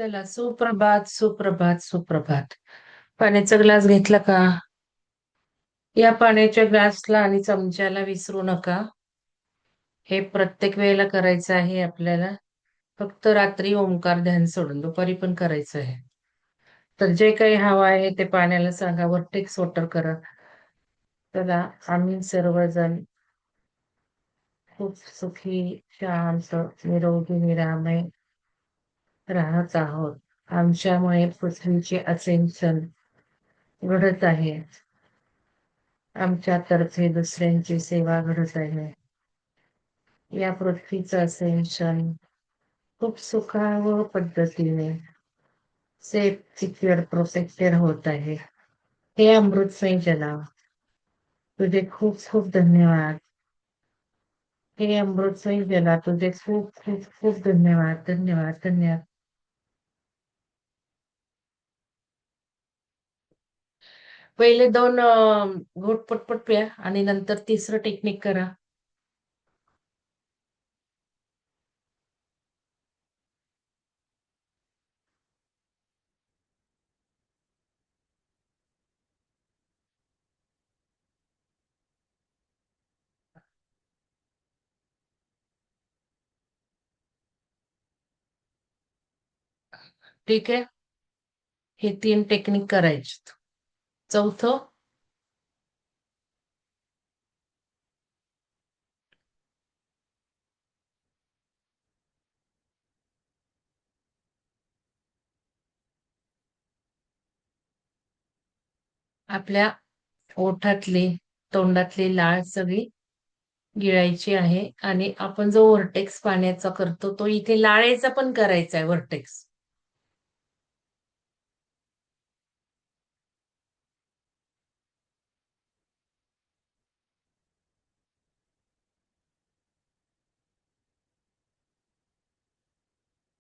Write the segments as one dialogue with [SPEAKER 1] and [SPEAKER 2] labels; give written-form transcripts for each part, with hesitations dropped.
[SPEAKER 1] चला, सुप्रभात, सुप्रभात, सुप्रभात. पाण्याचा ग्लास घेतला का? या पाण्याच्या ग्लासला आणि चमच्याला विसरू नका. हे प्रत्येक वेळेला करायचं आहे आपल्याला. फक्त रात्री ओंकार ध्यान सोडून दुपारी पण करायचं आहे. तर जे काही हवं आहे ते पाण्याला सांगा, वरटेक्स वॉटर करा. चला, आम्ही सर्वजण खूप सुखी, शांत, निरोगी, निरामय राहत आहोत. आमच्यामुळे पृथ्वीचे असेन्शन घडत आहे. आमच्यातर्फे दुसऱ्यांची सेवा घडत आहे. या पृथ्वीचं असेन्शन खूप सुखावह पद्धतीने सेफ, सिक्युअर, प्रोटेक्टेड होत आहे. हे अमृतमय जला, तुझे खूप खूप धन्यवाद. हे अमृतमय जला, तुझे खूप खूप खूप धन्यवाद, धन्यवाद, धन्यवाद. पहिले दोन घोट पटपट प्या आणि नंतर तिसरं टेक्निक करा. ठीक आहे. हे 3 टेक्निक करायचे. चौथं, आपल्या ओठातली, तोंडातली लाळ सगळी गिळायची आहे आणि आपण जो व्हर्टेक्स पाण्याचा करतो तो इथे लाळेचा पण करायचा आहे व्हर्टेक्स.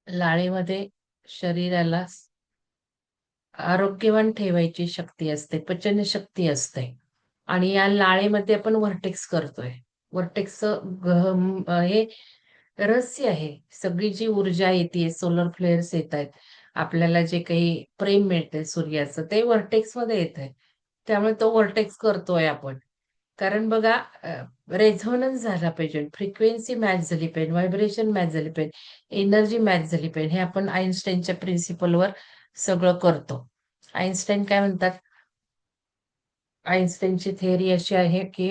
[SPEAKER 1] लाळेमध्ये शरीराला आरोग्यवान ठेवायची शक्ती असते, पचन शक्ती असते. आणि या लाळेमध्ये आपण व्हर्टेक्स करतोय. व्हर्टेक्स हे रहस्य आहे. सगळी जी ऊर्जा येते, सोलर फ्लेअर्स येत आहेत, आपल्याला जे काही प्रेम मिळतंय सूर्याचं ते व्हर्टेक्स मध्ये येत आहे. त्यामुळे तो व्हर्टेक्स करतोय आपण. कारण बघा, रेझोनन्स झाला पाहिजे, फ्रिक्वेन्सी मॅच झाली पाहिजे, व्हायब्रेशन मॅच झाली पाहिजे, एनर्जी मॅच झाली पाहिजे. हे आपण आईन्स्टाईनच्या प्रिन्सिपलवर सगळं करतो. आईन्स्टाईन काय म्हणतात? आईन्स्टाईनची थिअरी अशी आहे की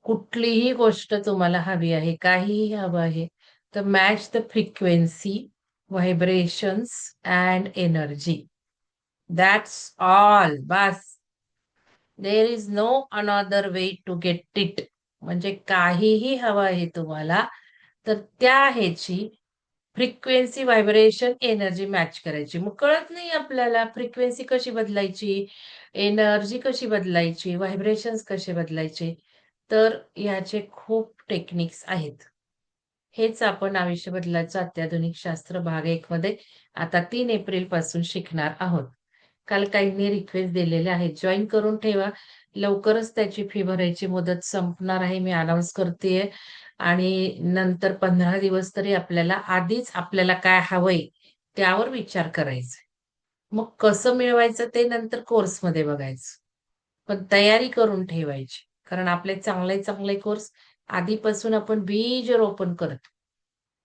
[SPEAKER 1] कुठलीही गोष्ट तुम्हाला हवी आहे, काहीही हवं आहे, तर match the frequency, vibrations and energy. That's all. बस. There is no another way to get it. म्हणजे काहीही हवं आहे तुम्हाला, तर त्या ह्याची फ्रिक्वेन्सी, व्हायब्रेशन, एनर्जी मॅच करायची. मग कळत नाही आपल्याला फ्रिक्वेन्सी कशी बदलायची, एनर्जी कशी बदलायची, व्हायब्रेशन्स कसे बदलायचे. तर याचे खूप टेक्निक्स आहेत. हेच आपण आयुष्य बदलाचं अत्याधुनिक शास्त्र भाग 1 मध्ये आता 3 एप्रिल पासून शिकणार आहोत. काल काहींनी रिक्वेस्ट दिलेले आहेत, जॉईन करून ठेवा. लवकरच त्याची फी भरायची मुदत संपणार आहे, मी अनाउन्स करतेय. आणि नंतर 15 दिवस तरी आधीच आपल्याला काय हवंय त्यावर विचार करायचा. मग कसं मिळवायचं ते नंतर कोर्समध्ये बघायचं. पण तयारी करून ठेवायची. कारण आपले चांगले चांगले कोर्स आधीपासून आपण बीज रोपण करतो.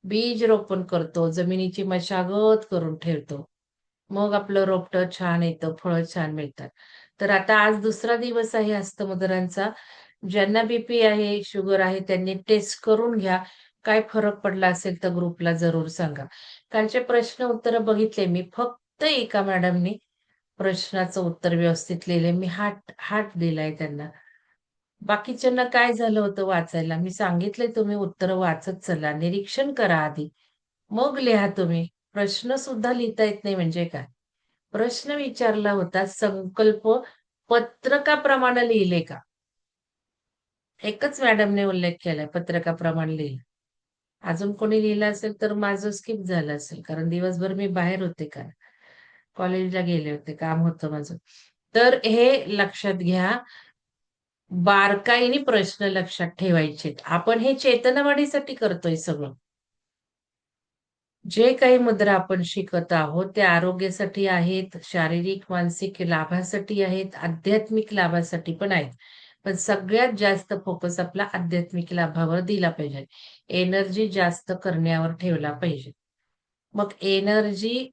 [SPEAKER 1] बीज रोपण करतो, जमिनीची मशागत करून ठेवतो. मग आपलं रोपटं छान येतं, फळं छान मिळतात. तर आता आज दुसरा दिवस आहे हस्तमुद्रांचा. ज्यांना बीपी आहे, शुगर आहे, त्यांनी टेस्ट करून घ्या. काय फरक पडला असेल तर ग्रुपला जरूर सांगा. कालचे प्रश्न उत्तर बघितले मी. फक्त एका मॅडमनी प्रश्नाचं उत्तर व्यवस्थित लिहिले. मी हार्ट हार्ट दिलाय त्यांना. बाकीच्यांना काय झालं होतं वाचायला? मी सांगितलंय तुम्ही उत्तरं वाचत चला, निरीक्षण करा आधी. मग लिहा तुम्ही. प्रश्न सुद्धा लिहिता येत नाही म्हणजे काय? प्रश्न विचारला होता, संकल्प पत्रकाप्रमाणे लिहिले का? एकच मॅडमने उल्लेख केलाय, पत्रकाप्रमाणे लिहिलं. अजून कोणी लिहिलं असेल तर माझं स्किप झालं असेल, कारण दिवसभर मी बाहेर होते का कॉलेजला गेले होते, काम होतं माझं. तर हे लक्षात घ्या. बारकाईने प्रश्न लक्षात ठेवायचे. आपण हे चेतनवाढीसाठी करतोय सगळं. जे काही मुद्रा आपण शिकत आहोत, ते आरोग्यासाठी आहेत, शारीरिक, मानसिक लाभासाठी आहेत, आध्यात्मिक लाभासाठी पण आहेत. पण सगळ्यात जास्त फोकस आपला आध्यात्मिक लाभावर दिला पाहिजे. एनर्जी जास्त करण्यावर ठेवला पाहिजे. मग एनर्जी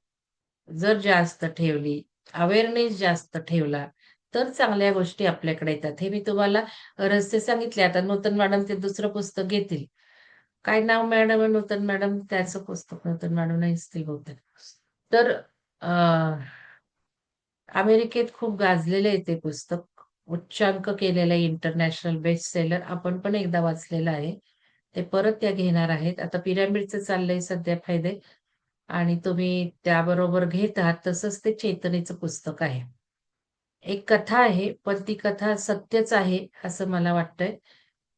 [SPEAKER 1] जर जास्त ठेवली, अवेअरनेस जास्त ठेवला, तर चांगल्या गोष्टी आपल्याकडे येतात. हे मी तुम्हाला रहस्य सांगितले. आता नूतन मॅडम ते दुसरं पुस्तक घेतील. काय नाव मॅडम आहे नूतन मॅडम? त्याचं पुस्तक नूतन मॅडम नाही असतील बहुतेक. तर अ, अमेरिकेत खूप गाजलेलं आहे ते पुस्तक. उच्चांक केलेलं आहे, इंटरनॅशनल बेस्ट सेलर. आपण पण एकदा वाचलेलं आहे. ते परत त्या घेणार आहेत. आता पिरॅमिडचं चाललंय सध्या फायदे आणि तुम्ही त्याबरोबर घेत आहात, तसंच ते चेतनेचं पुस्तक आहे. एक कथा आहे, पण ती कथा सत्यच आहे, असं मला वाटतंय.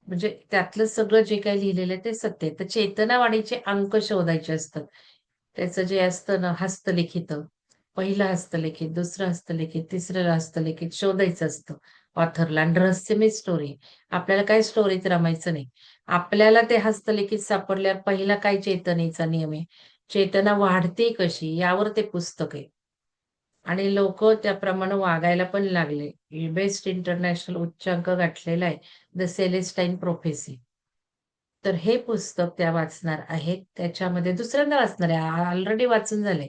[SPEAKER 1] म्हणजे त्यातलं सगळं जे काही लिहिलेलं आहे ते सत्य आहे. तर चेतनावाणीचे अंक शोधायचे असतात. त्याचं जे असतं ना हस्तलिखित, पहिलं हस्तलिखित, दुसरं हस्तलिखित, तिसरं हस्तलिखित शोधायचं असतं ऑथरला आणि रहस्यमय स्टोरी. आपल्याला काही स्टोरीत रमायचं नाही. आपल्याला ते हस्तलिखित सापडल्यावर पहिला काय चेतनेचा नियम आहे. चेतना वाढते कशी यावर ते पुस्तक आहे. आणि लोकं त्याप्रमाणे वागायला पण लागले. बेस्ट इंटरनॅशनल उच्चांक गाठलेला आहे. The Celestine Prophecy. तर हे पुस्तक त्या वाचणार आहेत. त्याच्यामध्ये दुसऱ्यांदा वाचणार आहे. ऑलरेडी वाचून झालंय.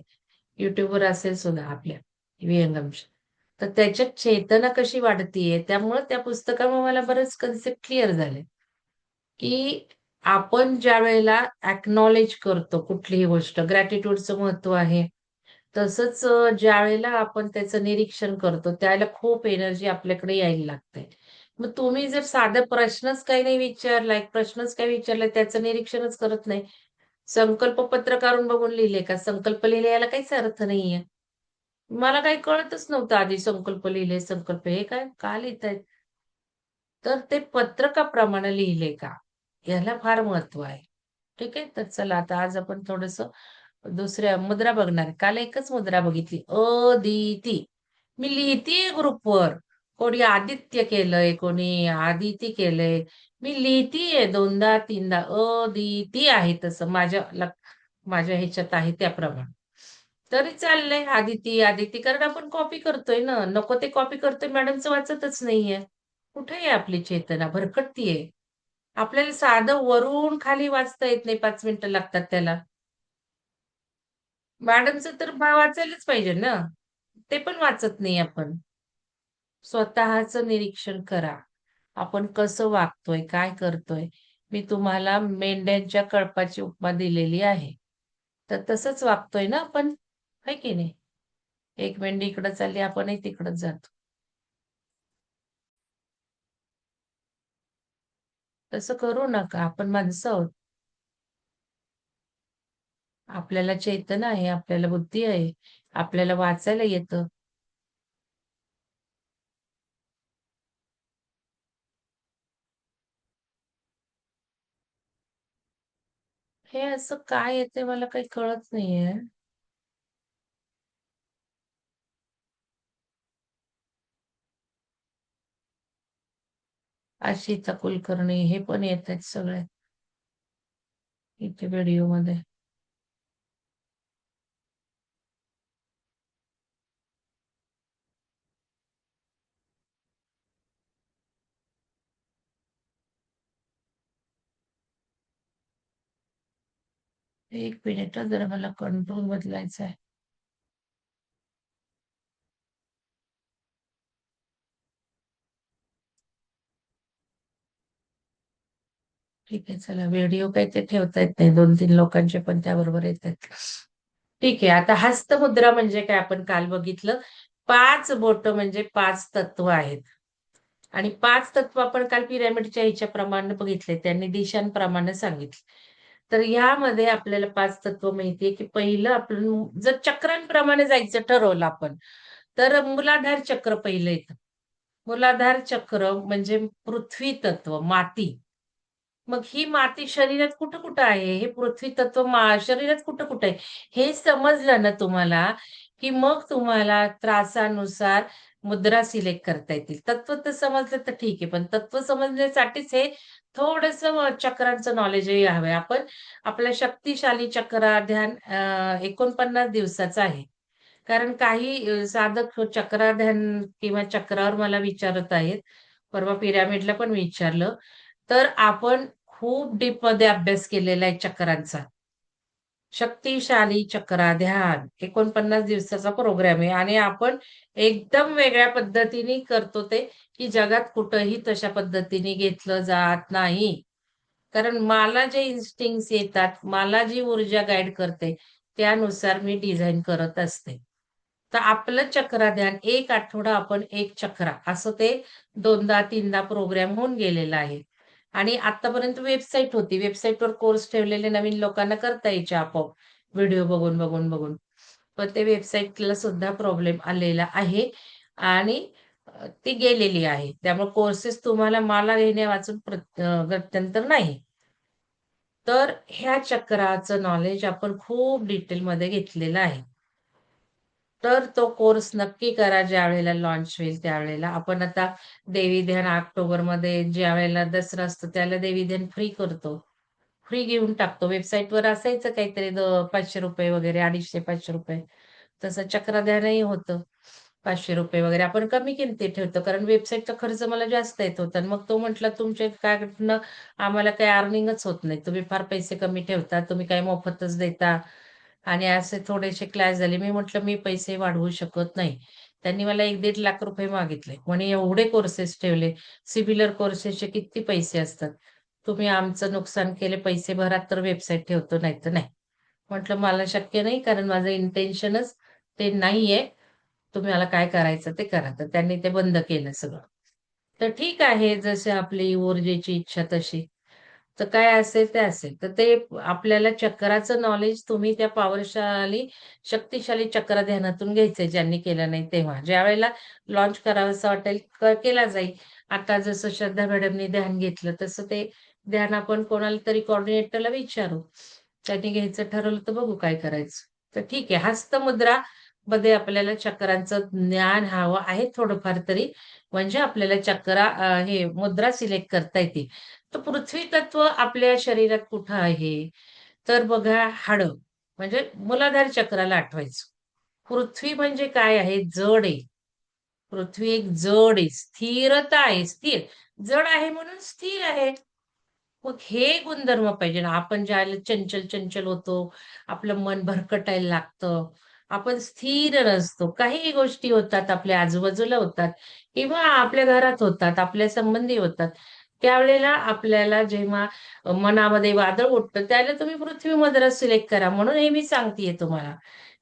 [SPEAKER 1] YouTubeवर असेल सुद्धा आपल्या विहंगमच्या. तर त्याच्यात चेतना कशी वाढतीये, त्यामुळं त्या पुस्तकामुळे मला बरेच कन्सेप्ट क्लिअर झाले, की आपण ज्यावेळेला अॅक्नॉलेज करतो कुठलीही गोष्ट, ग्रॅटिट्यूडचं महत्त्व आहे. तसंच ज्यावेळेला आपण त्याचं निरीक्षण करतो, त्यावेळेला खूप एनर्जी आपल्याकडे यायला लागते. मग तुम्ही जर साधा प्रश्नच काही नाही विचारला, एक प्रश्नच काही विचारला, त्याचं निरीक्षणच करत नाही. संकल्प पत्र काढून बघून लिहिले का? संकल्प लिहिले याला काहीच अर्थ नाहीये. मला काही कळतच नव्हतं आधी संकल्प लिहिले, संकल्प हे काय? का लिहितायत? तर ते पत्रकाप्रमाणे लिहिले का? याला फार महत्व आहे. ठीक आहे. तर चला आता आज आपण थोडंसं दुसऱ्या मुद्रा बघणार आहे. काल एकच मुद्रा बघितली. अदिती. मी लिहितीये ग्रुपवर. कोणी आदित्य केलंय, कोणी आदिती केलंय. मी लिहितीये 2दा 3दा अदिती आहे तसं माझ्या ह्याच्यात आहे त्याप्रमाणे. तरी चाललंय आदिती, आदिती कारण आपण कॉपी करतोय ना. नको ते कॉपी करतोय मॅडमचं वाचतच नाहीये. कुठे आहे आपली चेतना? भरकटतीये. आपल्याला साधं वरून खाली वाचता येत नाही 5 मिनिटं लागतात त्याला. मॅडमचं तर वाचायलाच पाहिजे ना. ते पण वाचत नाही आपण. स्वतःचं निरीक्षण करा. आपण कसं वागतोय, काय करतोय? मी तुम्हाला मेंढ्यांच्या कळपाची उपमा दिलेली आहे. तर तसंच वागतोय ना आपण, आहे की नाही? एक मेंढी इकडं चालली, आपणही तिकडंच जातो. तसं करू नका. आपण माणसं आहोत. आपल्याला चेतना आहे, आपल्याला बुद्धी आहे, आपल्याला वाचायला येतं. हे असं काय येतंय मला काही कळत नाहीये. आशिता कुलकर्णी हे पण येतायत सगळे इथे व्हिडिओमध्ये. एक मिनिट हं, जरा मला कंट्रोल बदलायचा आहे. ठीक आहे, चला व्हिडिओ काही ते ठेवता येत नाही. 2-3 लोकांचे पण त्याबरोबर येतायत. ठीक आहे. आता हस्तमुद्रा म्हणजे काय आपण काल बघितलं. 5 बोटं म्हणजे 5 तत्व आहेत. आणि 5 तत्व आपण काल पिरॅमिडच्या ह्याच्याप्रमाणे बघितले. त्यांनी दिशांप्रमाणे सांगितले. तर ह्यामध्ये आपल्याला 5 तत्व माहिती आहे, की पहिलं आपण जर चक्रांप्रमाणे जायचं ठरवलं आपण, तर मूलाधार चक्र पहिलं येतं. मूलाधार चक्र म्हणजे पृथ्वी तत्व, माती. मग ही माती शरीरात कुठं-कुठं आहे? हे पृथ्वी तत्व शरीरात कुठं-कुठं आहे? हे समजलं ना तुम्हाला, की मग तुम्हाला त्रासानुसार मुद्रा सिलेक्ट करता येतील. तत्व तर समजलं तर ठीक आहे, पण तत्व समजण्यासाठीच हे थोडंसं चक्रांचं नॉलेजही हवं आपण आपलं शक्तिशाली चक्र ध्यान 49 दिवसाचं आहे. कारण काही साधक चक्र ध्यान किंवा चक्रावर मला विचारत आहेत. परवा पिरॅमिडला पण विचारलं. तर आपण खूप डीपमध्ये अभ्यास केलेला आहे चक्रांचा. शक्तिशाली चक्रा ध्यान 49 दिवसाचा प्रोग्राम आहे आणि आपण एकदम वेगळ्या पद्धतीने करतो ते, की जगात कुठंही तशा पद्धतीने घेतलं जात नाही. कारण मला जे इन्स्टिंक्ट्स येतात, मला जी ऊर्जा गाईड करते, त्यानुसार मी डिझाइन करत असते. तर आपलं चक्रा ध्यान 1 आठवडा आपण 1 चक्रा असं ते 2दा-3दा प्रोग्राम होऊन गेलेला आहे. आणि आत्तापर्यंत वेबसाईट होती. वेबसाईटवर कोर्स ठेवलेले नवीन लोकांना करता यायचे आपोआप. व्हिडिओ बघून, बघून, बघून. पण ते वेबसाईटला सुद्धा प्रॉब्लेम आलेला आहे आणि ती गेलेली आहे. त्यामुळे कोर्सेस तुम्हाला मला घेण्यावाचून गत्यंतर नाही. तर ह्या चक्राचं नॉलेज आपण खूप डिटेलमध्ये घेतलेलं आहे. तर तो कोर्स नक्की करा ज्यावेळेला लॉन्च होईल त्यावेळेला. आपण आता देवी ध्यान ऑक्टोबरमध्ये ज्यावेळेला दसरा असतो त्याला देवी ध्यान फ्री करतो. फ्री घेऊन टाकतो. वेबसाईटवर असायचं काहीतरी ₹500 वगैरे ₹250-500 तसं चक्रध्यानही होतं. ₹500 वगैरे आपण कमी किमतीत ठेवतो. कारण वेबसाईटचा खर्च मला जास्त येत होता. आणि मग तो म्हटला, "तुमच्याकडनं आम्हाला काही अर्निंगच होत नाही. तुम्ही फार पैसे कमी ठेवता. तुम्ही काय मोफतच देता." आणि असे थोडेसे क्लॅश झाले. मी म्हटलं, "मी पैसे वाढवू शकत नाही." त्यांनी मला 1-1.5 लाख रुपये मागितले. म्हणे, "एवढे कोर्सेस ठेवले. सिमिलर कोर्सेसचे किती पैसे असतात. तुम्ही आमचं नुकसान केले, पैसे भरा तर वेबसाईट ठेवतो, नाहीतर नाही." म्हटलं, "मला शक्य नाही कारण माझं इंटेन्शनच ते नाहीये. तुम्हाला काय करायचं ते करा." तर त्यांनी ते बंद केलं सगळं. तर ठीक आहे, जशी आपली ऊर्जेची इच्छा तशी. तर काय असेल ते असेल. तर ते आपल्याला चक्राचं नॉलेज तुम्ही त्या शक्तिशाली चक्र ध्यानातून घ्यायचंय ज्यांनी केलं नाही तेव्हा. ज्यावेळेला लॉन्च करावसं वाटेल केला जाईल. आता जसं श्रद्धा मॅडमनी ध्यान घेतलं तसं ते ध्यान आपण कोणाला तरी कोऑर्डिनेटरला विचारू. त्यांनी घ्यायचं ठरवलं तर बघू काय करायचं. तर ठीक आहे. हस्तमुद्रा मध्ये आपल्याला चक्रांचं ज्ञान हवं आहे थोडंफार तरी. म्हणजे आपल्याला हे मुद्रा सिलेक्ट करता येतील. तर पृथ्वी तत्व आपल्या शरीरात कुठं आहे? तर बघा हाडं, म्हणजे मूलाधार चक्राला आठवायचं. पृथ्वी म्हणजे काय आहे? जड आहे. पृथ्वी एक जड आहे, स्थिरता आहे, स्थिर. जड आहे म्हणून स्थिर आहे. मग हे गुणधर्म पाहिजे ना. आपण ज्यावेळेला चंचल होतो, आपलं मन भरकटायला लागतं, आपण स्थिर नसतो. काहीही गोष्टी होतात, आपल्या आजूबाजूला होतात किंवा आपल्या घरात होतात, आपल्या संबंधी होतात. त्यावेळेला आपल्याला जेव्हा मनामध्ये वादळ उठतं, त्यावेळेला तुम्ही पृथ्वी मुद्रा सिलेक्ट करा. म्हणून हे मी सांगतेय तुम्हाला.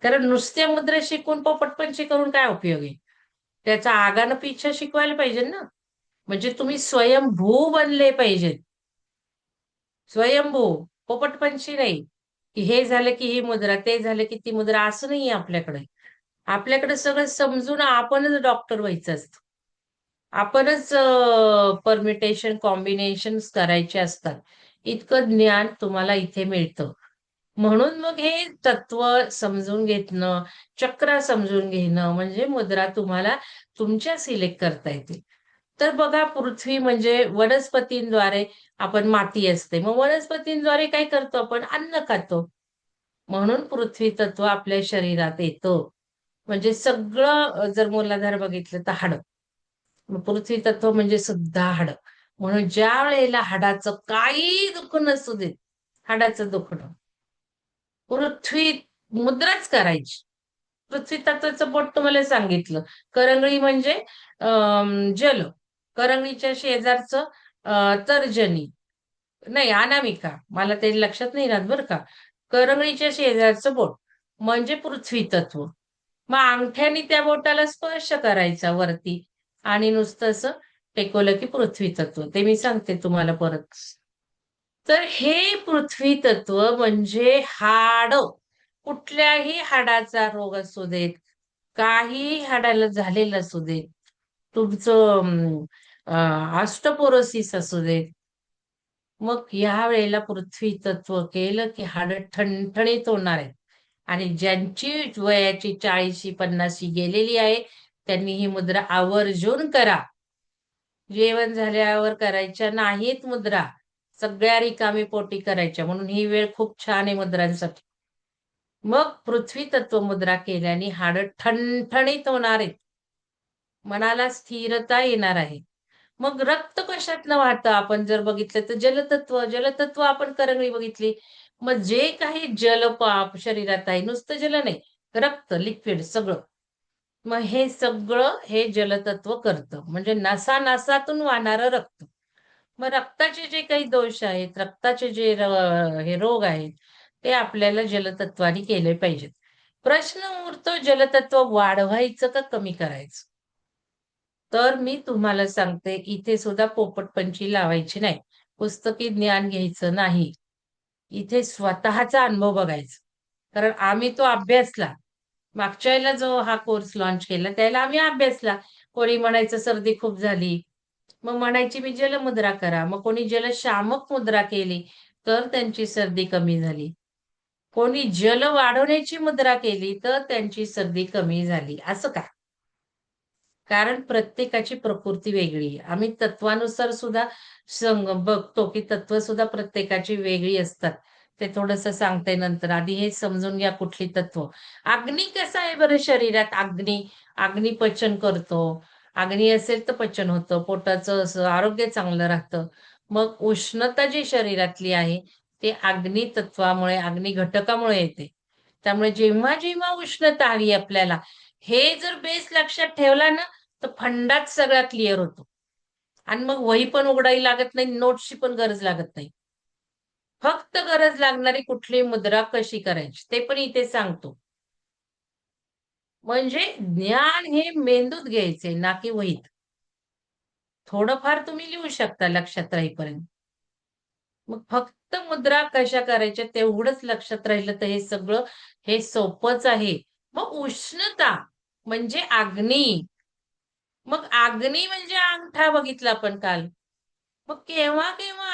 [SPEAKER 1] कारण नुसत्या मुद्रा शिकून पोपटपंची करून काय उपयोग आहे? त्याचा आगानं पिच्छा शिकवायला पाहिजे ना. म्हणजे तुम्ही स्वयंभू बनले पाहिजेत. स्वयंभू, पोपटपंची नाही. की हे झालं की ही मुद्रा, ते झालं की ती मुद्रा असं नाहीये आपल्याकडे. आपल्याकडे सगळं समजून आपणच डॉक्टर व्हायचं असतं. आपणच परमिटेशन, कॉम्बिनेशन्स करायचे असतात. इतकं ज्ञान तुम्हाला इथे मिळतं. म्हणून मग हे तत्व समजून घेणं, चक्र समजून घेणं म्हणजे मुद्रा तुम्हाला तुमच्या सिलेक्ट करता येतील. तर बघा पृथ्वी म्हणजे वनस्पतींद्वारे आपण माती असते. मग वनस्पतींद्वारे काय करतो आपण? अन्न खातो. म्हणून पृथ्वी तत्व आपल्या शरीरात येतं. म्हणजे सगळं जर मूलाधार बघितलं तर हाडं. मग पृथ्वी तत्व म्हणजे सुद्धा हाडं. म्हणून ज्यावेळेला हाडाचं काही दुखणं नसू देत, हाडाचं दुखणं. पृथ्वी मुद्राच करायची. पृथ्वी तत्वाचं बोट तुम्हाला सांगितलं. करंगळी म्हणजे जल. करंगळीच्या शेजारचं तर्जनी. नाही अनामिका. मला ते लक्षात नाही राहत बरं का. करंगळीच्या शेजारचं बोट म्हणजे पृथ्वी तत्व. मग अंगठ्याने त्या बोटाला स्पर्श करायचा वरती आणि नुसतं असं टेकवलं की पृथ्वी तत्व. ते मी सांगते तुम्हाला परत. तर हे पृथ्वी तत्व म्हणजे हाडं. कुठल्याही हाडाचा रोग असू देत, काहीही हाडाला झालेलं असू देत, तुमचं ऑस्टिओपोरोसिस असू देत, मग या वेळेला पृथ्वी तत्व केलं की हाडं ठणठणीत होणार आहेत. आणि ज्यांची वयाची 40शी 50शी गेलेली आहे, त्यांनी ही मुद्रा आवर्जून करा. जेवण झाल्यावर करायच्या नाहीत मुद्रा. सगळ्या रिकामी पोटी करायच्या. म्हणून ही वेळ खूप छान आहे मुद्रांसाठी. मग पृथ्वी तत्व मुद्रा केल्याने हाडं ठणठणीत होणार आहेत. मनाला स्थिरता येणार आहे. मग रक्त कशातनं वाहतं आपण जर बघितलं तर जलतत्व. जलतत्व आपण करंगळी बघितली. मग जे काही जलपाप शरीरात आहे, नुसतं जल नाही, रक्त, लिक्विड सगळं. मग हे सगळं हे जलतत्व करतं. म्हणजे नसा-नसातून वाहणारं रक्त. मग रक्ताचे जे काही दोष आहेत, रक्ताचे जे हे रोग आहेत, ते आपल्याला जलतत्वाने केले पाहिजेत. प्रश्न उरतो जलतत्व वाढवायचं का कमी करायचं? तर मी तुम्हाला सांगते, इथे सुद्धा पोपटपंची लावायची नाही. पुस्तकी ज्ञान घ्यायचं नाही. इथे स्वतःचा अनुभव बघायचा. कारण आम्ही तो अभ्यासला. मागच्या वेळेला जो हा कोर्स लॉन्च केला, त्याला आम्ही अभ्यासला. कोणी म्हणायचं सर्दी खूप झाली. मग म्हणायची मी जलमुद्रा करा. मग कोणी जलशामक मुद्रा केली, तर त्यांची सर्दी कमी झाली. कोणी जल वाढवण्याची मुद्रा केली, तर त्यांची सर्दी कमी झाली. असं का? कारण प्रत्येकाची प्रकृती वेगळी आहे. आम्ही तत्वानुसार सुद्धा बघतो, की तत्व सुद्धा प्रत्येकाची वेगळी असतात. ते थोडंसं सांगते नंतर. आधी हे समजून घ्या कुठली तत्व. अग्नी कसा आहे बरं शरीरात? अग्नी पचन करतो. अग्नी असेल तर पचन होतं. पोटाचं असं आरोग्य चांगलं राहतं. मग उष्णता जी शरीरातली आहे, ते अग्नी तत्वामुळे, अग्नी घटकामुळे येते. त्यामुळे जेव्हा उष्णता हवी आपल्याला, हे जर बेस लक्षात ठेवला ना, तर फंडाच सगळा क्लिअर होतो. आणि मग वही पण उघडावी लागत नाही, नोट्सची पण गरज लागत नाही. फक्त गरज लागणारी कुठली मुद्रा कशी करायची ते पण इथे सांगतो. म्हणजे ज्ञान हे मेंदूत घ्यायचे ना की वहीत. थोडंफार तुम्ही लिहू शकता लक्षात राहीपर्यंत. मग फक्त मुद्रा कशा करायच्या तेवढंच लक्षात राहिलं तर हे सोपंच आहे. मग उष्णता म्हणजे अग्नी. मग अग्नी म्हणजे अंगठा बघितला आपण काल. मग केव्हा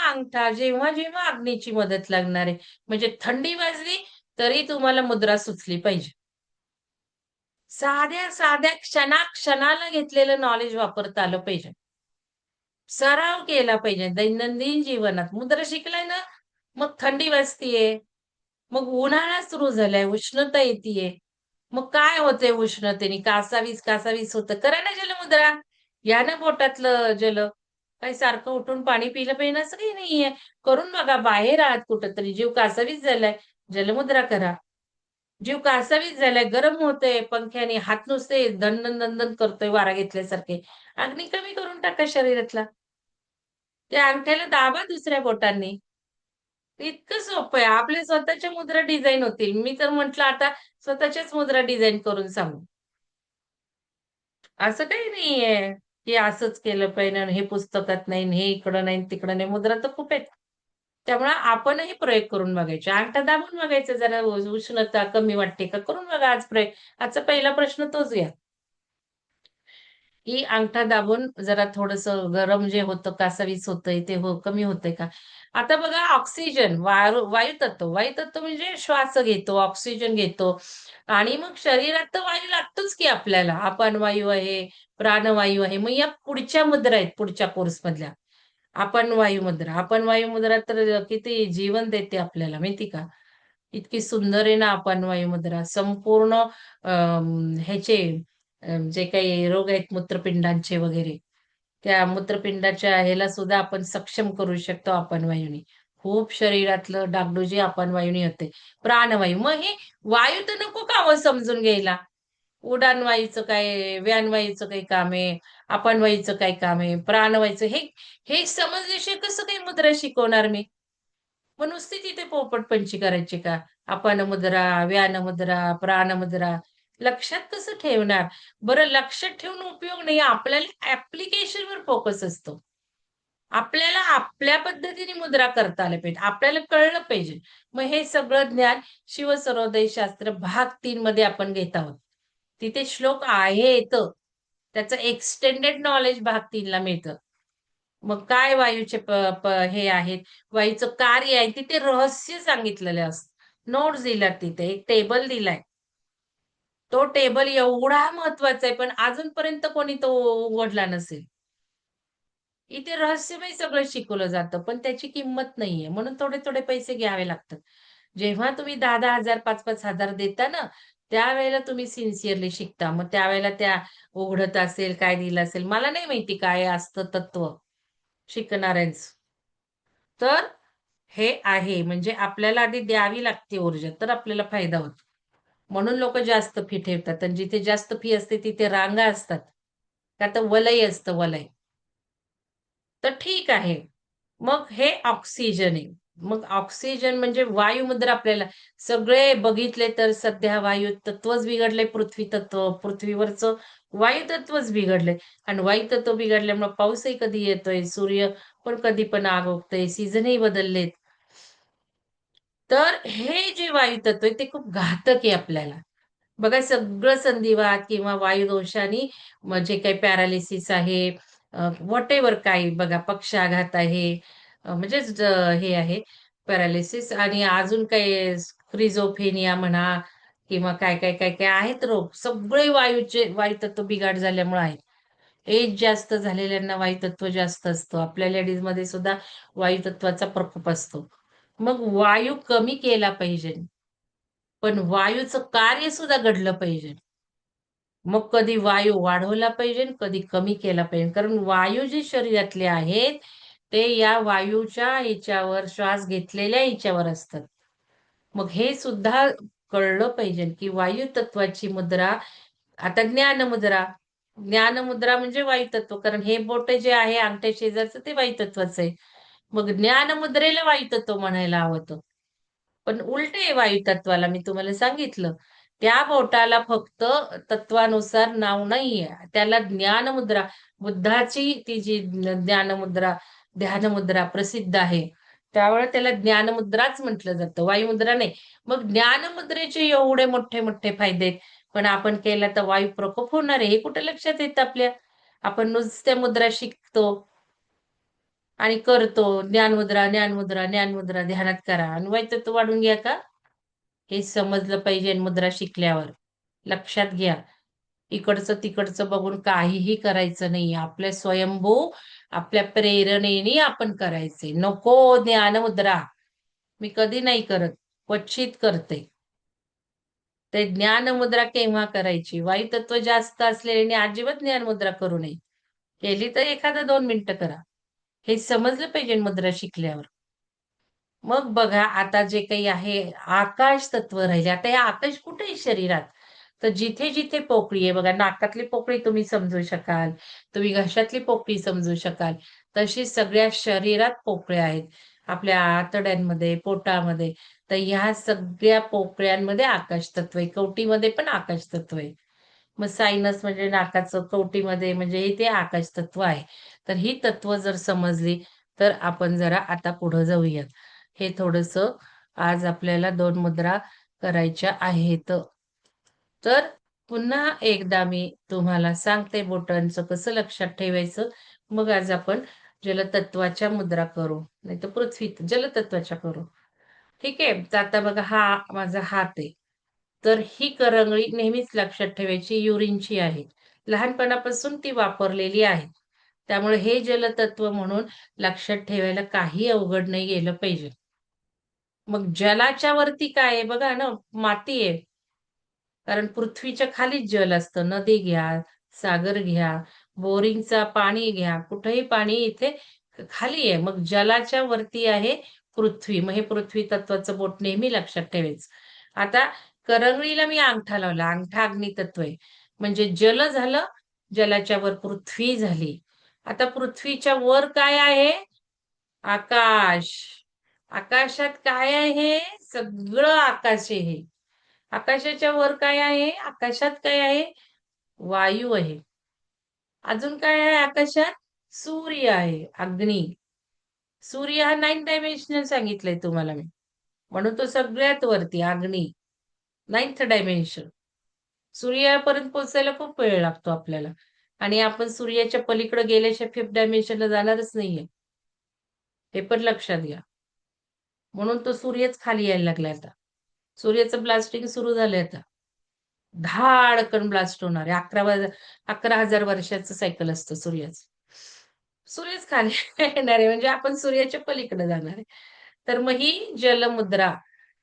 [SPEAKER 1] अंगठा, जेव्हा अग्नीची मदत लागणार आहे. म्हणजे थंडी वाजली तरी तुम्हाला मुद्रा सुचली पाहिजे. साध्या क्षणाला घेतलेलं नॉलेज वापरता आलं पाहिजे. सराव केला पाहिजे दैनंदिन जीवनात. मुद्रा शिकलाय ना, मग थंडी वाजतीये, मग उन्हाळा सुरू झालाय, उष्णता येतीये. मग काय होतंय उष्णतेने? कासावीस होतं. करा ना जलमुद्रा. घ्या ना पोटातलं जल. काही सारखं उठून पाणी पिलं पाहिजे असं काही नाहीये. करून बघा. बाहेर आहात कुठेतरी, जीव कासावीस झालाय, जलमुद्रा करा. जीव कासावीस झालाय, गरम होतंय पंख्याने, हात नुसते दणदण करतोय वारा घेतल्यासारखे. अग्नी कमी करून टाका शरीरातला. त्या अंगठ्याला दाबा दुसऱ्या बोटांनी. इतकं सोपं आहे. आपल्या स्वतःच्या मुद्रा डिझाइन होतील. मी तर म्हटलं आता स्वतःच्याच मुद्रा डिझाइन करून सांगू. असं काही नाहीये, की असंच केलं पाहिजे आणि हे पुस्तकात नाही आणि हे इकडं नाही तिकडं नाही. मुद्रा तर खूप आहेत. त्यामुळे आपणही प्रयोग करून बघायचे. अंगठा दाबून बघायचं जरा उष्णता कमी वाटते का? करून बघा आज प्रयोग. आजचा पहिला प्रश्न तोच घ्या. की अंगठा दाबून जरा थोडंसं गरम जे होतं, कासावीस होतंय, ते कमी होतंय का? आता बघा ऑक्सिजन, वायुतत्व. वायुतत्व म्हणजे श्वास घेतो, ऑक्सिजन घेतो आणि मग शरीरात तर वायू लागतोच की आपल्याला. अपानवायू आहे, प्राणवायू आहे. मग या पुढच्या मुद्रा आहेत, पुढच्या कोर्समधल्या. अपनवायू मुद्रा. अपनवायू मुद्रा तर किती जीवन देते आपल्याला माहिती का? इतकी सुंदर आहे ना अपनवायू मुद्रा. संपूर्ण ह्याचे जे काही रोग आहेत मूत्रपिंडांचे वगैरे, त्या मूत्रपिंडाच्या ह्याला सुद्धा आपण सक्षम करू शकतो अपनवायूनी. खूप शरीरातलं डागडुजी अपनवायूनी होते. प्राणवायू. मग हे वायू तर नको का हो समजून घ्यायला? उडाणवायूचं काय, व्यानवायूचं काही काम आहे, अपनवायूचं काय काम आहे, प्राणवायूचं हे हे समजल्याशिवाय कसं काही मुद्रा शिकवणार मी? मग नुसती तिथे पोपटपंची करायची का? अपनमुद्रा, व्यानमुद्रा, प्राणमुद्रा लक्षात कसं ठेवणार? बरं लक्षात ठेवून उपयोग नाही. आपल्याला ॲप्लिकेशनवर फोकस असतो. आपल्याला आपल्या पद्धतीने मुद्रा करता आल्या पाहिजेत. आपल्याला कळलं पाहिजे. मग हे सगळं ज्ञान शिवसर्वोदय शास्त्र भाग 3 मध्ये आपण घेत आहोत. तिथे श्लोक आहे येतं. त्याचं एक्सटेंडेड नॉलेज भाग 3 ला मिळतं. मग काय वायूचे प प हे आहेत, वायूचं कार्य आहे, तिथे रहस्य सांगितलेलं असतं. नोट्स दिल्यात तिथे, एक टेबल दिलाय. तो टेबल एवढा महत्वाचा आहे, पण अजूनपर्यंत कोणी तो उघडला नसेल. इथे रहस्यमय सगळं शिकवलं जातं, पण त्याची किंमत नाहीये. म्हणून थोडे-थोडे पैसे घ्यावे लागतात. जेव्हा तुम्ही 10,000 हजार 5,000 5,000 देता ना, त्यावेळेला तुम्ही सिन्सिअरली शिकता. मग त्यावेळेला त्या उघडत असेल, काय दिलं असेल, मला नाही माहिती काय असतं तत्व शिकणाऱ्यांचं. तर हे आहे म्हणजे आपल्याला आधी द्यावी लागते ऊर्जा, तर आपल्याला फायदा होतो. म्हणून लोकं जास्त फी ठेवतात आणि जिथे जास्त फी असते तिथे रांगा असतात. का तर वलय असतं वलय. तर ठीक आहे. मग हे ऑक्सिजन आहे. मग ऑक्सिजन म्हणजे वायुमुद्रा आपल्याला सगळे बघितले तर सध्या वायू तत्वच बिघडलंय पृथ्वी तत्व. पृथ्वीवरचं वायू तत्वच बिघडलंय आणि वायू तत्व बिघडल्यामुळे पाऊसही कधी येतोय, सूर्य पण कधी पण आग ओकतोय, सीझनही बदललेत. तर हे जे वायू तत्व आहे ते खूप घातक आहे आपल्याला. बघा सगळं संधिवात किंवा वायुदोषाने मग जे काही पॅरालिसिस आहे, व्हॉटेव्हर काही बघा पक्षाघात आहे, म्हणजे हे आहे पॅरालिसिस आणि अजून काही स्क्रिझोफ्रेनिया म्हणा किंवा काय आहेत रोग. सगळे वायुतत्व बिघाड झाल्यामुळे आहेत. एज जास्त झालेल्यांना वायुतत्व जास्त असतं. आपल्या लेडीजमध्ये सुद्धा वायुतत्वाचा प्रकोप असतो. मग वायू कमी केला पाहिजे. पण वायूचं कार्य सुद्धा घडलं पाहिजे. मग कधी वायू वाढवला पाहिजे, कधी कमी केला पाहिजे. कारण वायू जे शरीरातले आहेत, ते या वायूच्या ह्याच्यावर श्वास घेतलेल्या ह्याच्यावर असतात. मग हे सुद्धा कळलं पाहिजे, की वायू तत्वाची मुद्रा आता ज्ञानमुद्रा. ज्ञानमुद्रा म्हणजे वायुतत्व. कारण हे बोट जे आहे अंगठ्या शेजारचं ते वायुतत्वाचं आहे. मग ज्ञानमुद्रेला वायुतत्व म्हणायला हवं. पण उलटे आहे वायुतत्वाला मी तुम्हाला सांगितलं. त्या बोटाला फक्त तत्वानुसार नाव नाहीये. त्याला ज्ञानमुद्रा, बुद्धाची ती जी ज्ञानमुद्रा, ध्यानमुद्रा प्रसिद्ध आहे. त्यामुळे त्याला ज्ञानमुद्राच म्हटलं जातं, वायुमुद्रा नाही. मग ज्ञानमुद्रेचे एवढे मोठे-मोठे फायदे आहेत. पण आपण केला तर वायू प्रकोप होणार आहे, हे कुठे लक्षात येतं आपल्या? आपण नुसत्या मुद्रा शिकतो आणि करतो. ज्ञानमुद्रा, ज्ञानमुद्रा, ज्ञानमुद्रा ध्यानात करा आणि वैतत्व वाढून घ्या का? हे समजलं पाहिजे मुद्रा शिकल्यावर. लक्षात घ्या. इकडचं-तिकडचं बघून काहीही करायचं नाही. आपल्या स्वयंभू, आपल्या प्रेरणेने आपण करायचे. नको ज्ञानमुद्रा. मी कधी नाही करत. क्वचित करते. ते ज्ञानमुद्रा केव्हा करायची? वायुतत्व जास्त असलेल्याने अजिबात ज्ञानमुद्रा करू नये. केली तर एखादा 2 मिनिटं करा. हे समजलं पाहिजे मुद्रा शिकल्यावर. मग बघा आता जे काही आहे आकाश तत्व राहिले. आता हे आकाश कुठे आहे शरीरात? तर जिथे-जिथे पोकळी आहे बघा नाकातली पोकळी तुम्ही समजू शकाल, तुम्ही घशातली पोकळी समजू शकाल. तशी सगळ्या शरीरात पोकळ्या आहेत. आपल्या आतड्यांमध्ये, पोटामध्ये. तर ह्या सगळ्या पोकळ्यांमध्ये आकाश तत्व आहे. कवटीमध्ये पण आकाश तत्व आहे. मग सायनस म्हणजे नाकाचं कवटीमध्ये म्हणजे हे ते आकाश तत्व आहे. तर ही तत्व जर समजली, तर आपण जरा आता पुढे जाऊयात. हे थोडंसं आज आपल्याला 2 मुद्रा करायच्या आहेत. तर पुन्हा एकदा मी तुम्हाला सांगते बोटांचं कसं लक्षात ठेवायचं. मग आज आपण जलतत्वाच्या मुद्रा करू. नाहीतर पृथ्वी जलतत्वाच्या करू. ठीक आहे. तर आता बघा हा माझा हात आहे. तर ही करंगळी नेहमीच लक्षात ठेवायची युरिनची आहे. लहानपणापासून ती वापरलेली आहे. त्यामुळे हे जलतत्व म्हणून लक्षात ठेवायला काही अवघड नाही गेलं पाहिजे. मग जलाच्या वरती काय आहे बघा ना, माती आहे. कारण पृथ्वीच्या खालीच जल असतं. नदी घ्या, सागर घ्या, बोरिंगचा पाणी घ्या, कुठेही पाणी इथे खाली आहे. मग जलाच्या वरती आहे पृथ्वी. मग हे पृथ्वी तत्वाचं बोट नेहमी लक्षात ठेवायचं. आता करंगळीला मी अंगठा लावला. अंगठा अग्नितत्व आहे. म्हणजे जल झालं, जलाच्या वर पृथ्वी झाली. आता पृथ्वीच्या वर काय आहे? आकाश. आकाशात काय आहे? सगळं आकाश आहे हे. आकाशाच्या वर काय आहे? आकाशात काय आहे? वायू आहे. अजून काय आहे आकाशात? सूर्य आहे, अग्नी. सूर्य हा 9 डायमेन्शनल सांगितलंय तुम्हाला मी. म्हणून तो सगळ्यात वरती अग्नी. 9th dimension. सूर्यापर्यंत पोहोचायला खूप वेळ लागतो आपल्याला. आणि आपण सूर्याच्या पलीकडे गेल्याशिवाय 5th डायमेन्शनला जाणारच नाहीये. हे पण लक्षात घ्या. म्हणून तो सूर्यच खाली यायला लागलाय आता. सूर्याचं ब्लास्टिंग सुरू झालंय आता. धाडकन ब्लास्ट होणार आहे. 11,000 वर्षाचं सायकल असतं सूर्याचं. सूर्यच खाली येणार आहे म्हणजे आपण सूर्याच्या पलीकडे जाणार आहे. तर मग ही जलमुद्रा.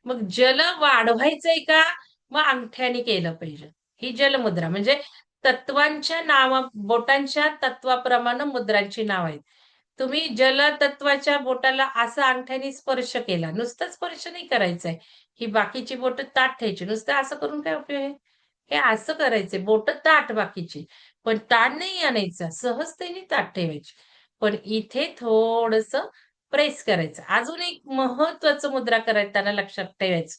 [SPEAKER 1] मग जल वाढवायचंय का? मग अंगठ्याने केलं पाहिजे. ही जलमुद्रा म्हणजे तत्वांच्या बोटांच्या तत्वाप्रमाणे मुद्रांची नाव आहेत. तुम्ही जलतत्वाच्या बोटाला असा अंगठ्याने स्पर्श केला. नुसता स्पर्श नाही करायचा आहे. ही बाकीची बोटं ताठ ठेवायची. नुसतं असं करून काय उपयोग आहे? हे असं करायचंय. बोटं ताठ बाकीची. पण ताण नाही आणायचा. सहजतेने ताठ ठेवायची. पण इथे थोडंसं प्रेस करायचं. अजून एक महत्त्वाचं मुद्रा करताना लक्षात ठेवायचं,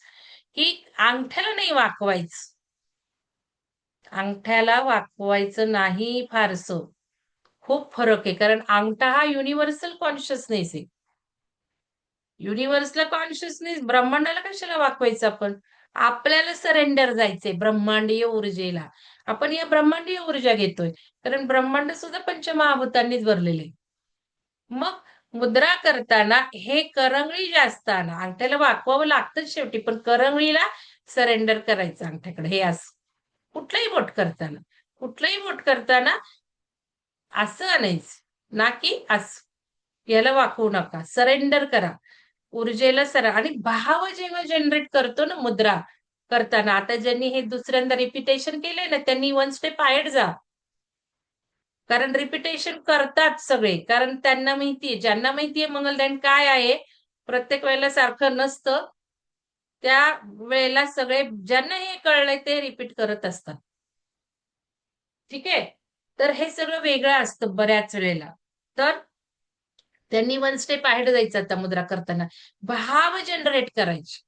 [SPEAKER 1] की अंगठ्याला नाही वाकवायचं. अंगठ्याला वाकवायचं नाही फारसं. खूप फरक आहे. कारण अंगठा हा युनिव्हर्सल कॉन्शियसनेस आहे. युनिव्हर्सला कॉन्शियसनेस ब्रह्मांडाला कशाला वाकवायचं आपण? आपल्याला सरेंडर जायचंय ब्रह्मांडीय ऊर्जेला. आपण या ब्रह्मांडीय ऊर्जा घेतोय. कारण ब्रह्मांड सुद्धा पंचमहाभूतांनीच भरलेलं आहे. मग मुद्रा करताना हे करंगळी जास्त आणा. अंगठ्याला वाकवावं लागतंच शेवटी, पण करंगळीला सरेंडर करायचं अंगठ्याकडे हे असं. कुठलंही बोट करताना. कुठलंही बोट करताना असं आणायचं, ना की असं. याला वाकवू नका. सरेंडर करा. ऊर्जेला आणि भाव जेव्हा जनरेट करतो ना मुद्रा करताना, आता ज्यांनी हे दुसऱ्यांदा रिपिटेशन केलंय ना, त्यांनी वन स्टेप अहेड जा. कारण रिपिटेशन करतात सगळे. कारण त्यांना माहितीये, ज्यांना माहितीये मंगलदान काय आहे, प्रत्येक वेळेला सारखं नसतं. त्या वेळेला सगळे ज्यांना हे कळलंय ते रिपीट करत असतात. ठीक आहे? तर हे सगळं वेगळं असतं बऱ्याच वेळेला. तर त्यांनी वन स्टेप अहेड जायचं आता मुद्रा करताना. भाव जनरेट करायचे.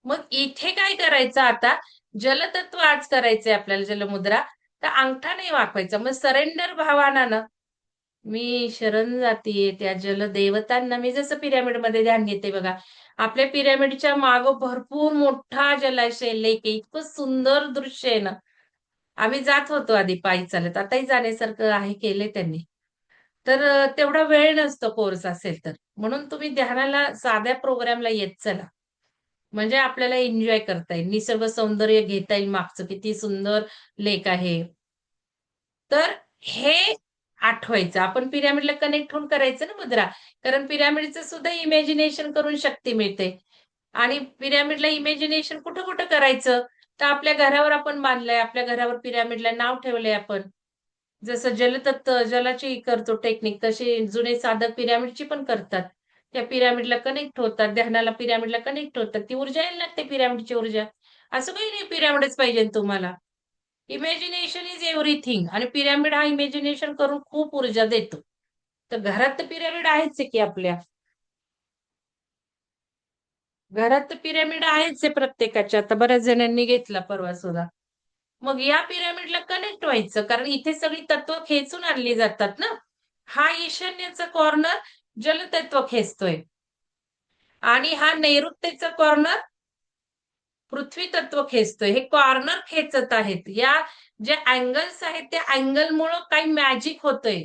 [SPEAKER 1] मग इथे काय करायचं आता, जलतत्व आज करायचंय आपल्याला जलमुद्रा, तर अंगठा नाही वाकवायचा. मग सरेंडर भावानं मी शरण जातीये त्या जलदेवतांना. मी जसं पिरॅमिडमध्ये ध्यान घेते बघा. आपल्या पिरॅमिडच्या मागं भरपूर मोठा जलाशय, लेक आहे. इतकं सुंदर दृश्य आहे ना. आम्ही जात होतो आधी पायी चालत. आताही जाण्यासारखं आहे, केलंय त्यांनी. तर तेवढा वेळ नसतो कोर्स असेल तर. म्हणून तुम्ही ध्यानाला साध्या प्रोग्रामला येत चला. म्हणजे आपल्याला एन्जॉय करता येईल. निसर्ग सौंदर्य घेता येईल मागचं. किती सुंदर लेक आहे. तर हे आठवायचं. आपण पिरॅमिडला कनेक्ट होऊन करायचं ना मुद्रा. कारण पिरॅमिडचं सुद्धा इमॅजिनेशन करून शक्ती मिळते. आणि पिरॅमिडला इमॅजिनेशन कुठं-कुठं करायचं? तर आपल्या घरावर आपण बांधलंय. आपल्या घरावर पिरॅमिडला नाव ठेवलंय आपण. जसं जलतत्व, जलाची करतो टेक्निक, तशी जुने साधक पिरॅमिडची पण करतात. त्या पिरॅमिडला कनेक्ट होतात. ध्यानाला पिरॅमिडला कनेक्ट होतात. ती ऊर्जा यायला लागते पिरॅमिडची ऊर्जा. असं काही नाही पिरॅमिडच पाहिजे तुम्हाला. इमॅजिनेशन इज एव्हरीथिंग आणि पिरॅमिड हा इमॅजिनेशन करून खूप ऊर्जा देतो. तर घरात तर पिरॅमिड आहेच आहे की आपल्या. घरात तर पिरॅमिड आहेच आहे प्रत्येकाच्या. आता बऱ्याच जणांनी घेतला परवा सुद्धा. मग या पिरॅमिडला कनेक्ट व्हायचं कारण इथे सगळी तत्व खेचून आणली जातात ना. हा ईशान्येचा कॉर्नर जलतत्व खेचतोय आणि हा नैऋत्येचा कॉर्नर पृथ्वी तत्व खेचतोय. हे कॉर्नर खेचत आहेत. या ज्या अँगल्स आहेत त्या अँगलमुळं काही मॅजिक होतंय.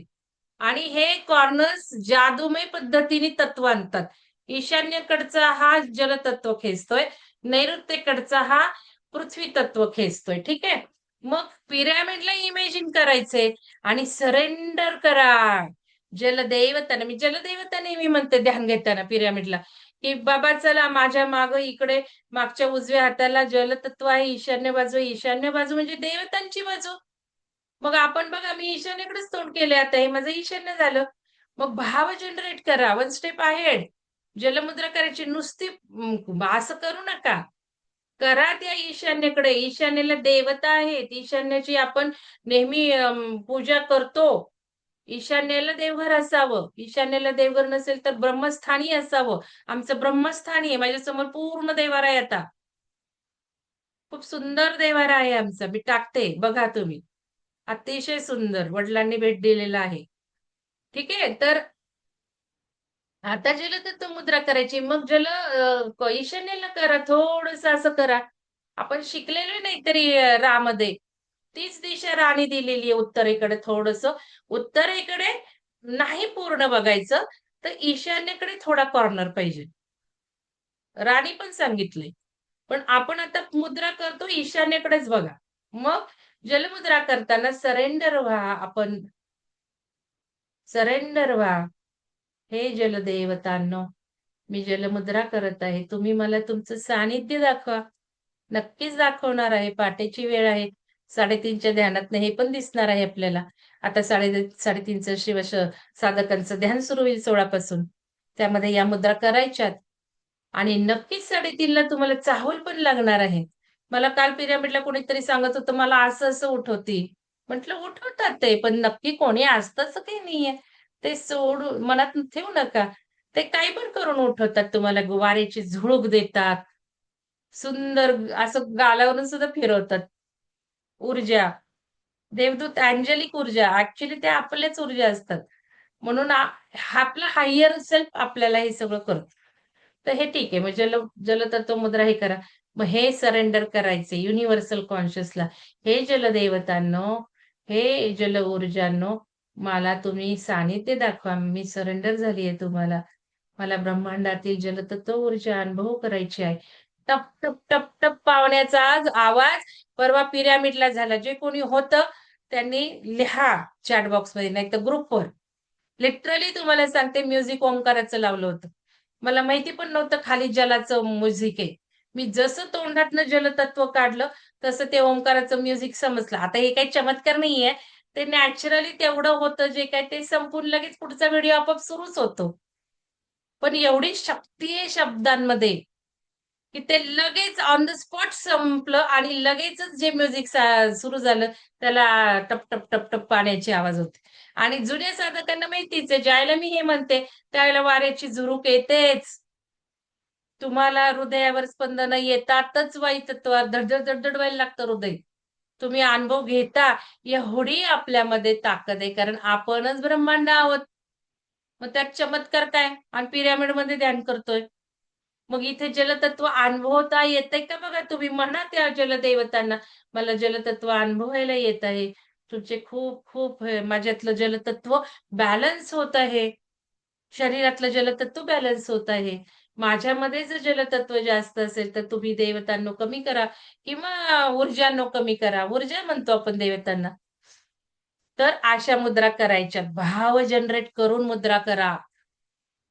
[SPEAKER 1] आणि हे कॉर्नर्स जादूमय पद्धतीने तत्व आणतात. ईशान्येकडचा हा जलतत्व खेचतोय. नैऋत्येकडचा हा पृथ्वी तत्व खेचतोय. ठीक आहे? मग पिरॅमिडला इमॅजिन करायचंय आणि सरेंडर करा. जलदेवतांना मी जलदेवता नेहमी म्हणते ध्यान घेताना पिरॅमिडला, की बाबा चला माझ्या मागं इकडे मागच्या उजव्या हाताला जलतत्व आहे, ईशान्य बाजू आहे. ईशान्य बाजू म्हणजे देवतांची बाजू. मग आपण बघा मी ईशान्येकडेच तोंड केलंय आता हे माझं ईशान्य झालं. मग भाव जनरेट करा. One step ahead. जलमुद्रा करायची नुसती असं करू नका. करा त्या ईशान्येकडे. ईशान्येला देवता आहेत. ईशान्येची आपण नेहमी पूजा करतो. ईशान्येला देवघर असावं. ईशान्येला देवघर नसेल तर ब्रह्मस्थानी असावं. आमचं ब्रह्मस्थानी आहे. माझ्यासमोर पूर्ण देवारा आहे आता. खूप सुंदर देवारा आहे आमचा. मी टाकते बघा तुम्ही. अतिशय सुंदर वडिलांनी भेट दिलेला आहे. ठीक आहे. तर आता जलतत्व मुद्रा करायची. मग ईशान्येला करा. थोडंसं असं करा. आपण शिकलेलो नाही तरी रामध्ये. तीच दिशा राणी दिलेली आहे उत्तरेकडे थोडंसं. उत्तरेकडे नाही पूर्ण बघायचं, तर ईशान्येकडे थोडा कॉर्नर पाहिजे. राणी पण सांगितलंय. पण आपण आता मुद्रा करतो ईशान्येकडेच बघा. मग जलमुद्रा करताना सरेंडर व्हा आपण, सरेंडर व्हा. हे जलदेवतांनो, मी जलमुद्रा करत आहे. तुम्ही मला तुमचं सानिध्य दाखवा. नक्कीच दाखवणार आहे. पहाटेची वेळ आहे. 3:30च्या ध्यानातनं हे पण दिसणार आहे आपल्याला. आता 3:30चं साधकांचं ध्यान सुरू होईल 16 पासून. त्यामध्ये या मुद्रा करायच्यात. आणि नक्कीच 3:30ला तुम्हाला चाहूल पण लागणार आहे. मला काल पिरामिडला कोणीतरी सांगत होतं, मला असं-असं उठवती. म्हटलं उठवतात ते, पण नक्की कोणी असतं असं काही नाहीये. ते सोडून मनात ठेवू नका. ते काही पण करून उठवतात तुम्हाला. वाऱ्याची झुळूक देतात. सुंदर असं गालावरून सुद्धा फिरवतात. ऊर्जा, देवदूत अँजेलिक ऊर्जा. ॲक्चुअली त्या आपल्याच ऊर्जा असतात. म्हणून आपला हायर सेल्फ आपल्याला हे सगळं करतो. तर हे ठीक आहे. मग जलतत्व मुद्रा हे करा. मग हे सरेंडर करायचे युनिव्हर्सल कॉन्शियसला. हे जलदेवतांनो, हे जल ऊर्जांनो, मला तुम्ही सानिध्य दाखवा. मी सरेंडर झाली आहे तुम्हाला. मला ब्रह्मांडातील जलतत्व ऊर्जा अनुभव करायची आहे. टप, टप, टप, टप पावण्याचा आज आवाज परवा पिरॅमिडला झाला. जे कोणी होतं त्यांनी लिहा चॅट बॉक्समध्ये नाहीतर ग्रुपवर. लिटरली तुम्हाला सांगते म्युझिक ओंकाराचं लावलं होतं. मला माहिती पण नव्हतं खाली जलाचं म्युझिक आहे. मी जसं तोंडातनं जलतत्व काढलं, तसं ते ओंकाराचं म्युझिक समजलं. आता हे काही चमत्कार नाहीये. ते नॅचरली तेवढं होतं जे काही ते संपून लगेच पुढचा व्हिडिओ आपोआप सुरूच होतो. पण एवढी शक्ती आहे शब्दांमध्ये, की ते लगेच ऑन द स्पॉट संपलं आणि लगेचच जे म्युझिक सुरू झालं, त्याला टप, टप, टप, टप पाण्याचे आवाज होते. आणि जुन्या साधकांना माहितीच आहे, ज्यावेळेला मी हे म्हणते, त्यावेळेला वाऱ्याची झुरूक येतेच. तुम्हाला हृदयावर स्पंदनं येतातच वायुतत्वात. धडधड, धडधड व्हायला लागतं हृदय. तुम्ही अनुभव घेता, एवढी आपल्यामध्ये ताकद आहे. कारण आपणच ब्रह्मांड आहोत. मग त्यात चमत्कार काय? आणि पिरॅमिडमध्ये ध्यान करतोय. मग इथे जलतत्व अनुभवता येतंय का बघा तुम्ही म्हणा त्या जलदेवतांना, मला जलतत्व अनुभवायला येत आहे. तुमचे खूप खूप माझ्यातलं जलतत्व बॅलन्स होत आहे. शरीरातलं जलतत्व बॅलन्स होत आहे. माझ्यामध्ये जर जलतत्व जास्त असेल, तर तुम्ही देवतांनो कमी करा किंवा ऊर्जांनो कमी करा. ऊर्जा म्हणतो आपण देवतांना. तर अशा मुद्रा करायच्या. भाव जनरेट करून मुद्रा करा.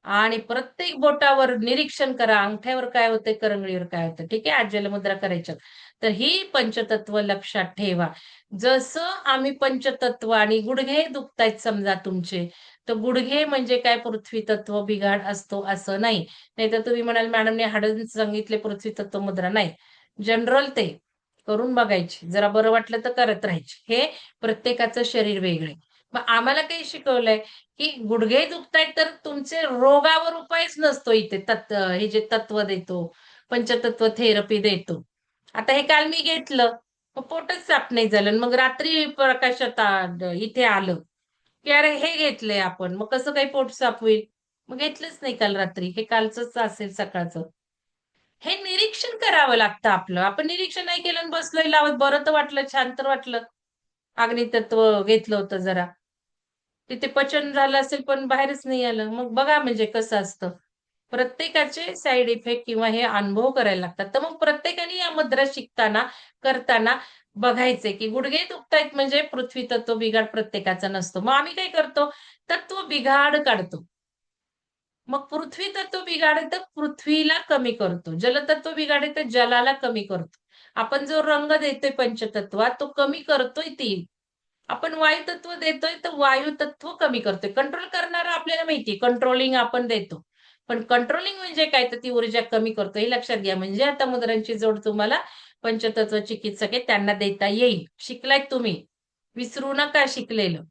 [SPEAKER 1] आणि प्रत्येक बोटावर निरीक्षण करा. अंगठ्यावर काय होतंय, करंगळीवर काय होतं. ठीक आहे. आज जलमुद्रा करायच्या. तर ही पंचतत्व लक्षात ठेवा. जसं आम्ही पंचतत्व आणि गुडघे दुखतायत समजा तुमचे, तर गुडघे म्हणजे काय पृथ्वी तत्व बिघाड असतो असं नाही. नाहीतर तुम्ही म्हणाल मॅडमने हाडं सांगितले पृथ्वी तत्व मुद्रा. नाही. जनरल ते करून बघायची. जरा बरं वाटलं तर करत राहायची. हे प्रत्येकाचं शरीर वेगळं आहे. मग आम्हाला काही शिकवलंय, की गुडघे दुखतायत तर तुमचे रोगावर उपायच नसतो इथे. हे जे तत्व देतो, पंचतत्व थेरपी देतो. आता हे काल मी घेतलं, मग पोटच साफ नाही झालं. मग रात्री प्रकाशात इथे आलं, की अरे हे घेतलंय आपण, मग कसं काही पोट साफ होईल? मग घेतलंच नाही काल रात्री. हे कालचंच असेल सकाळचं. हे निरीक्षण करावं लागतं आपलं. आपण निरीक्षण नाही केलं आणि बसलोय लावत. बरं तर वाटलं, छान तर वाटलं. अग्नितत्व घेतलं होतं जरा. तिथे पचन झालं असेल पण बाहेरच नाही आलं. मग बघा म्हणजे कसं असतं. प्रत्येकाचे साइड इफेक्ट किंवा हे अनुभव करायला लागतात. तर मग प्रत्येकाने या मुद्रा शिकताना, करताना बघायचंय, की गुडघे दुखतायत म्हणजे पृथ्वी तत्व बिघाड प्रत्येकाचा नसतो. मग आम्ही काय करतो? तत्व बिघाड काढतो. मग पृथ्वी तत्व बिघाड तर पृथ्वीला कमी करतो. जलतत्व बिघाड तर जलाला कमी करतो. आपण जो रंग देतोय पंचतत्वात तो कमी करतोय ती. आपण वायुतत्व देतोय तर वायुतत्व कमी करतोय. कंट्रोल करणारा आपल्याला माहितीये. कंट्रोलिंग आपण देतो. पण कंट्रोलिंग म्हणजे काय तर ती ऊर्जा कमी करतो हे लक्षात घ्या. म्हणजे आता मुद्रांची जोड तुम्हाला पंचतत्व चिकित्सक आहे त्यांना देता येईल. शिकलायत तुम्ही. विसरू नका शिकलेलं.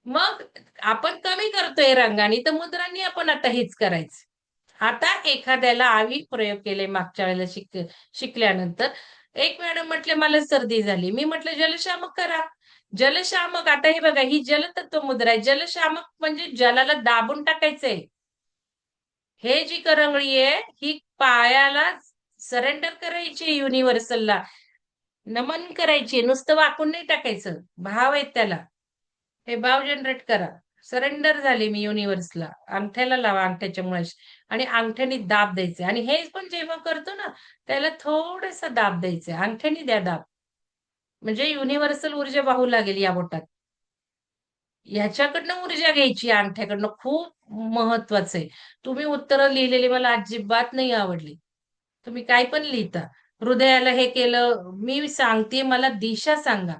[SPEAKER 1] मग आपण कमी करतोय रंगाने तर मुद्रांनी आपण आता हेच करायचं. आता एखाद्याला आम्ही प्रयोग केले मागच्या वेळेला शिकल्यानंतर. एक मॅडम म्हटले, "मला सर्दी झाली." मी म्हटलं, "जलशामक करा." जलशामक आता हे बघा ही जलतत्व मुद्रा आहे. जलशामक म्हणजे जलाला दाबून टाकायचंय. हे जी करंगळी आहे ही पायाला सरेंडर करायची युनिव्हर्सलला. नमन करायची. नुसतं वाकून नाही टाकायचं. भाव आहेत त्याला. हे भाव जनरेट करा. सरेंडर झाले मी युनिव्हर्सला. अंगठ्याला लावा अंगठ्याच्या मुळाशी आणि अंगठ्याने दाब द्यायचे आणि हे पण जेव्हा करतो ना, त्याला थोडासा दाब द्यायचा. अंगठ्याने द्या दाब. म्हणजे युनिव्हर्सल ऊर्जा वाहू लागेल या बोटात. ह्याच्याकडनं ऊर्जा घ्यायची अंगठ्याकडनं. खूप महत्वाचं आहे. तुम्ही उत्तरं लिहिलेली मला अजिबात नाही आवडली. तुम्ही काय पण लिहिता. हृदयाला हे केलं. मी सांगते मला दिशा सांगा,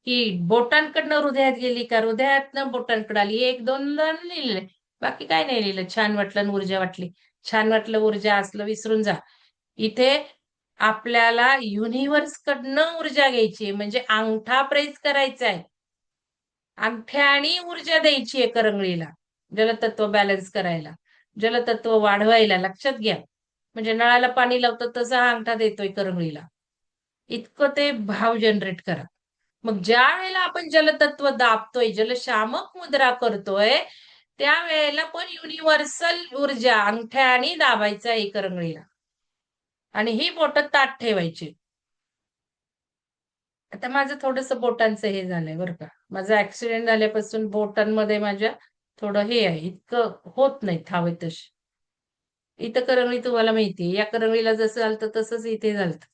[SPEAKER 1] की बोटांकडनं हृदयात गेली का हृदयातनं बोटांकडे आली. 1-2दा लिहिलंय. बाकी काय नाही लिहिलं. छान वाटलं आणि ऊर्जा वाटली. छान वाटलं, ऊर्जा असलं विसरून जा. इथे आपल्याला युनिव्हर्सकडनं ऊर्जा घ्यायची आहे. म्हणजे अंगठा प्रेस करायचा आहे. अंगठ्याने ऊर्जा द्यायची आहे करंगळीला. जलतत्व बॅलन्स करायला, जलतत्व वाढवायला. लक्षात घ्या. म्हणजे नळाला पाणी लावतो तसा हा अंगठा देतोय करंगळीला. इतकं ते भाव जनरेट करा. मग ज्या वेळेला आपण जलतत्व दाबतोय, जलशामक मुद्रा करतोय, त्यावेळेला पण युनिव्हर्सल ऊर्जा अंगठ्याने दाबायचा आहे करंगळीला आणि ही बोटं ताठ ठेवायची. आता माझं थोडंसं बोटांचं हे झालंय बरं का. माझा ऍक्सिडेंट झाल्यापासून बोटांमध्ये माझ्या थोडं हे आहे. इतकं होत नाहीत हवे तशी. इथं करंगळी तुम्हाला माहितीये. या करंगळीला जसं झालतं तसंच इथे झालतं.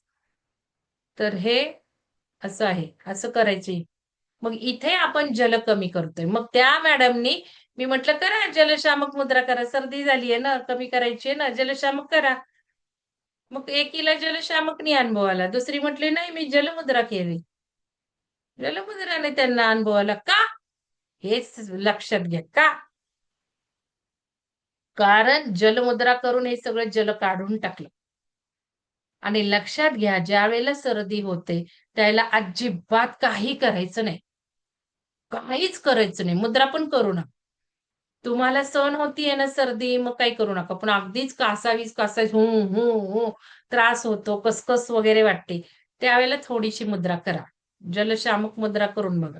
[SPEAKER 1] तर हे असं आहे. असं करायची. मग इथे आपण जल कमी करतोय. मग त्या मॅडमनी मी म्हटलं, "करा जलशामक मुद्रा करा. सर्दी झालीये ना, कमी करायची आहे ना, जलशामक करा." मग एकीला जलशामकनी अनुभव आला. दुसरी म्हटली, "नाही, मी जलमुद्रा केली." जलमुद्राने त्यांना अनुभव आला. का? हेच लक्षात घ्या. का? कारण जलमुद्रा करून हे सगळं जल काढून टाकलं. आणि लक्षात घ्या, ज्यावेळेला सर्दी होते, त्यावेळेला अजिबात काही करायचं नाही. काहीच करायचं नाही. मुद्रा पण करू नका. तुम्हाला सहन होतीये ना सर्दी, मग काही करू नका. पण अगदीच कासावीस, हूं, हूं, हूं त्रास होतो, कसकस वगैरे वाटते. त्यावेळेला थोडीशी मुद्रा करा. जलशामक मुद्रा करून बघा.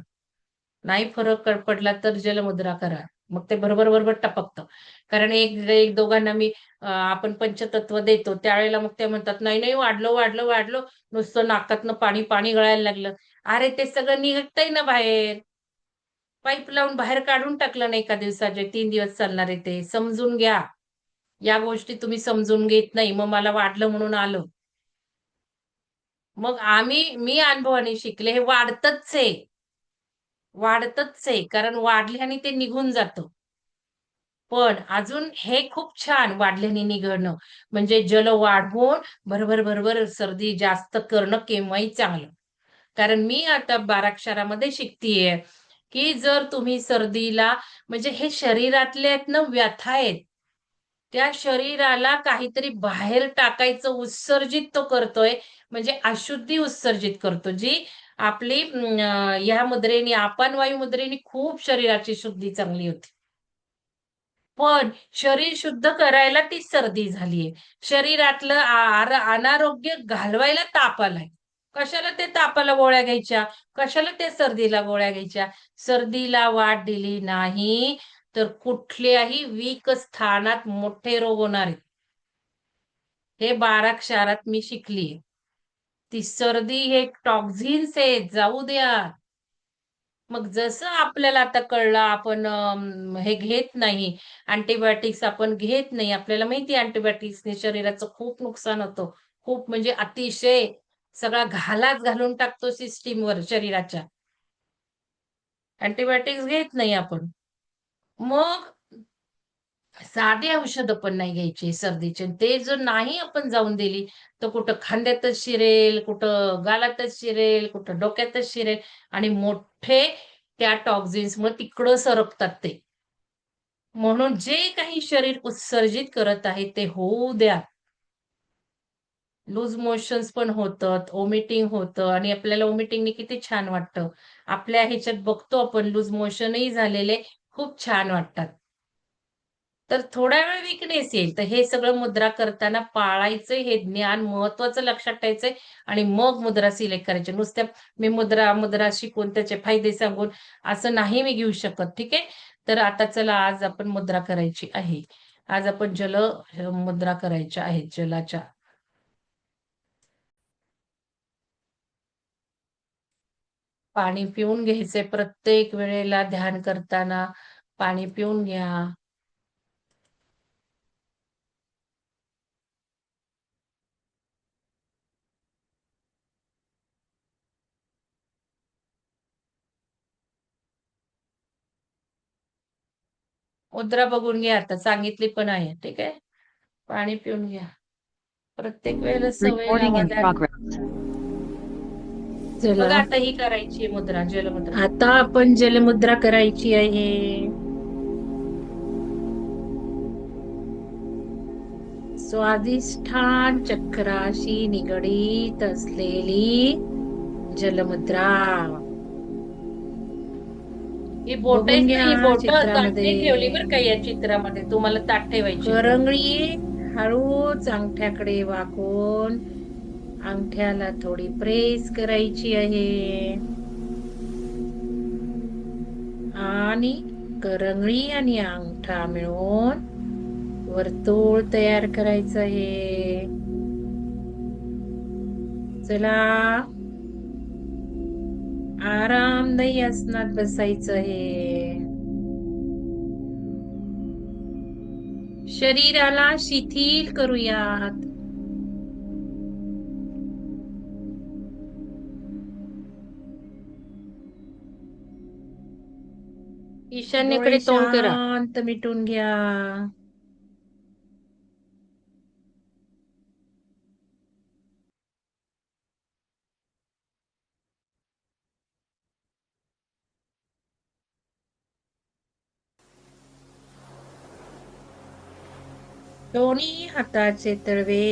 [SPEAKER 1] नाही फरक पडला तर जलमुद्रा करा. मग ते बरोबर टपकतं. कारण एक एक दोघांना मी आपण पंचतत्व देतो, त्यावेळेला मग ते म्हणतात, "नाही, नाही वाढलं. नुसतं नाकातनं पाणी गळायला लागलं." अरे ते सगळं निघतंय ना बाहेर. पाईप लावून बाहेर काढून टाकलं ना एका दिवसाचे 3 दिवस चालणारे ते. समजून घ्या. या गोष्टी तुम्ही समजून घेत नाही. मग मला वाढलं म्हणून आलं. मग मी अनुभवाने शिकले हे वाढतच आहे. वाढतच आहे. कारण वाढल्याने ते निघून जातं. पण अजून हे खूप छान वाढल्याने निघणं. म्हणजे जल वाढवून भर सर्दी जास्त करणं केव्हाही चांगलं. कारण मी आता 12 अक्षरामध्ये शिकतीये, की जर तुम्ही सर्दीला म्हणजे हे शरीरातल्या आहेत ना व्यथा आहेत. त्या शरीराला काहीतरी बाहेर टाकायचं उत्सर्जित तो करतोय. म्हणजे अशुद्धी उत्सर्जित करतो. जी आपली ह्या मुद्रेने अपानवायू मुद्रेने खूप शरीराची शुद्धी चांगली होते. पण शरीर शुद्ध करायला ती सर्दी झालीये. शरीरातलं अनारोग्य घालवायला ताप आलाय. कशाला ते तापाला गोळ्या घ्यायच्या? कशाला त्या सर्दीला गोळ्या घ्यायच्या? सर्दीला वाट दिली नाही, तर कुठल्याही वीक स्थानात मोठे रोग होणार आहेत. हे 12 क्षारात मी शिकलीये. ती सर्दी हे टॉक्झिन्स आहेत, जाऊ द्या. मग जसं आपल्याला आता कळलं आपण हे घेत नाही, अँटिबायोटिक्स आपण घेत नाही. आपल्याला माहिती आहे अँटिबायोटिक्सने शरीराचं खूप नुकसान होतं. खूप म्हणजे अतिशय सगळा घालाच घालून टाकतो सिस्टीमवर शरीराच्या. अँटिबायोटिक्स घेत नाही आपण. मग साधी औषधं पण नाही घ्यायची सर्दीची. ते जर नाही आपण जाऊन दिली, तर कुठं खांद्यातच शिरेल, कुठं गालातच शिरेल, कुठं डोक्यातच शिरेल आणि मोठे त्या टॉक्झिन्समुळे तिकडं सरकतात ते. म्हणून जे काही शरीर उत्सर्जित करत आहे ते होऊ द्या. लूज मोशन्स पण होतात, व्हॉमिटिंग होतं आणि आपल्याला व्हॉमिटिंगनी किती छान वाटतं. आपल्या ह्याच्यात बघतो आपण लूज मोशनही झालेले खूप छान वाटतात. तर थोड्या वेळ वीकनेस येईल. तर हे सगळं मुद्रा करताना पाळायचं हे ज्ञान महत्त्वाचं लक्षात ठेवायचंय आणि मग मुद्रा सिलेक्ट करायची. नुसत्या मी मुद्रा शिकून त्याचे फायदे सांगून असं नाही मी घेऊ शकत. ठीक आहे. तर आता चला आज आपण मुद्रा करायची आहे. आज आपण मुद्रा करायच्या आहेत जलाच्या. पाणी पिऊन घ्यायचंय प्रत्येक वेळेला ध्यान करताना. पाणी पिऊन घ्या. मुद्रा बघून घ्या, आता सांगितली पण आहे. ठीक आहे, पाणी पिऊन घ्या. प्रत्येक वेळेला सवय
[SPEAKER 2] Recording
[SPEAKER 1] लावा
[SPEAKER 2] in
[SPEAKER 1] त्या.
[SPEAKER 2] progress.
[SPEAKER 1] बघा,
[SPEAKER 2] चला
[SPEAKER 1] आता ही करायची मुद्रा, जलमुद्रा. आता आपण जलमुद्रा करायची आहे. स्वाधिष्ठान चक्राशी निगडीत असलेली जलमुद्रा. ही बोट
[SPEAKER 2] बघून
[SPEAKER 1] आहेत ना, ही
[SPEAKER 2] घ्या
[SPEAKER 1] बोट ताठे ठेवली
[SPEAKER 2] चित्रामध्ये.
[SPEAKER 1] बरं का या चित्रामध्ये. तुम्हाला ताठ ठेवायची.
[SPEAKER 2] करंगळी हळूच अंगठ्याकडे वाकून अंगठ्याला थोडी प्रेस करायची आहे आणि करंगळी आणि अंगठा मिळून वर्तुळ तयार करायचं आहे. चला, आरामदायी आसनात बसायचं आहे. शरीराला शिथिल करूयात. ईशान्येकडे
[SPEAKER 1] डोळे
[SPEAKER 2] तोंड करा.
[SPEAKER 1] शांत मिटून घ्या. दोन्ही हाताचे तळवे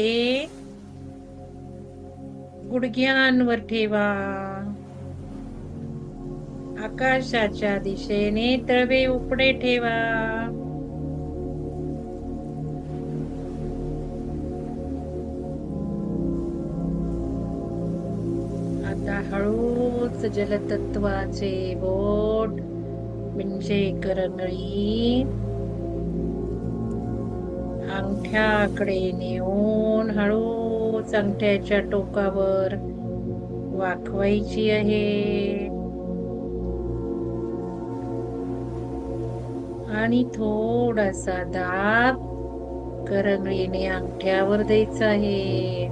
[SPEAKER 1] गुडघ्यांवर ठेवा. आकाशाच्या दिशेने तळवे उपडे ठेवा. आता हळूच जलतत्वाचे बोट म्हणजे करंगळी अंगठ्याकडे नेऊन हळूच अंगठ्याच्या टोकावर वाकवायची आहे आणि थोडासा दाब करंगळीने अंगठ्यावर द्यायचा आहे.